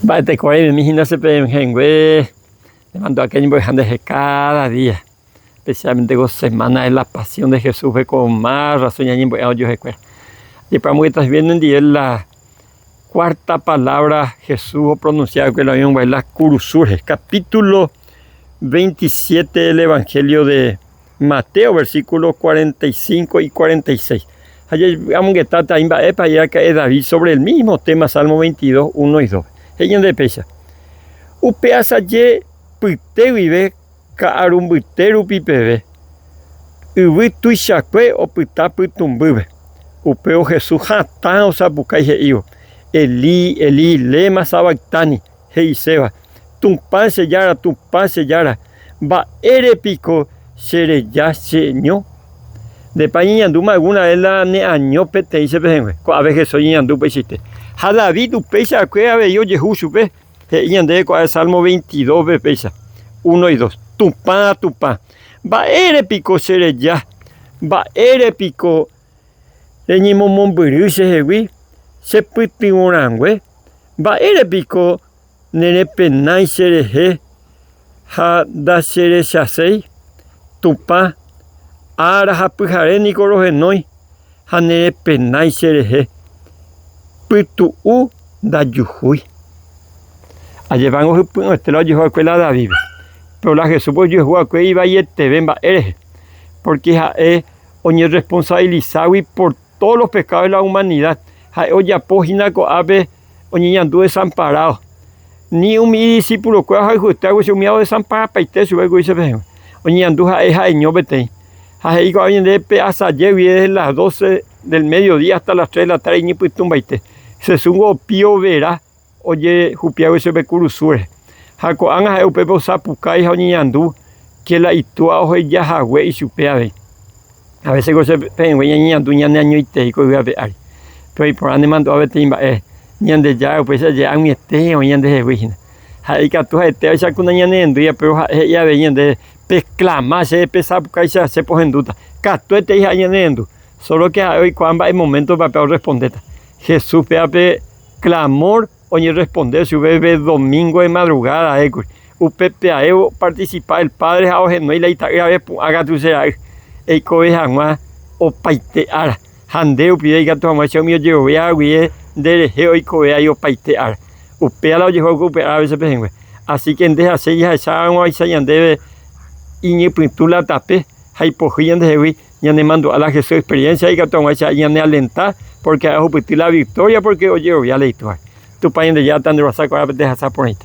Va, te corre, mi hija se le mandó a que de cada día, especialmente con Semana de la Pasión de Jesús, con más razón, y para que estás viendo en día la cuarta palabra Jesús pronunciada que la misma la Curusures, capítulo 27 del Evangelio de Mateo, versículos 45 y 46. Ayer vamos que está también para allá que David sobre el mismo tema, Salmo 22, 1 y 2. Ella de pesa. Upeasa ye pute vive kaarum buteru pipeve. Ubi tuishakwe o puta putumbube. Upeo Jesús jatan o sabukai heiu. Eli lema sabactani heiseba. Tumpan sellara. Va ere pico sere ya seño. De pañanduma alguna vez la ne año pete dice pejengue. A veces soy ñandu pesite. Ha David upesa que ave yo Jesús pe. Yande con el Salmo 22 ve pesa. 1 y 2. Tupa. Va ere pico sere ya. Va ere pico leñimo momburu se hewi. Se puti orangue. Va ere pico nene penai sere he. Ha da sere chasei. Tupa. Ara ha pujare ni corogenoi. Ha nene penai sere he. Putu u da yuhui. Ayer van a este lado yo a escuela David. Pero la Jesús pues yo a que iba y te ven va eres. Porque es oñe responsabilizado por todos los pecados de la humanidad. Oye página co ave oñe yandu desamparado. Ni un mi discípulo que ha ajustado ese miado desamparado para te sube que se ve. Oñe yandu es ño bete. Ahí co alguien de pedaza lleve desde las 12 del mediodía hasta las 3 de la tarde ni pues tumbaite. Se subo pío verá. Oye, jupiago ese becurusure. Jaco anga eu pepo sapucai jauniandu que la itua hoy ya jagüe y supeave. A veces go se pengue ñandu ñane año ite ko iba ver. Pero por ande mando a vete imba ñande ya pues ya un este o ñande de wina. Hai ka tu este esa kuna ñane endu ya pero ya ve ñande pesclama se pesapucai se pojenduta. Ka tu este ya ñane endu. Solo que hoy cuando hay momento para responder. Jesús peape clamor oye responder si bebe domingo de madrugada UPPAEO participa el padre no y la italia haga tu sea el cobe jamás o paitear handeu pide que tu amacho mío yo voy a de geo y cobe yo paitear upea la llevo upea a veces pengue así que en deja sella esa agua y se debe y ni pintura tape hay pojían de hoy ya le mando a la Jesús experiencia y que tu amacho ya ne alenta porque a la victoria porque oye voy a leer tu país de ya tan de raza para dejar por ahí.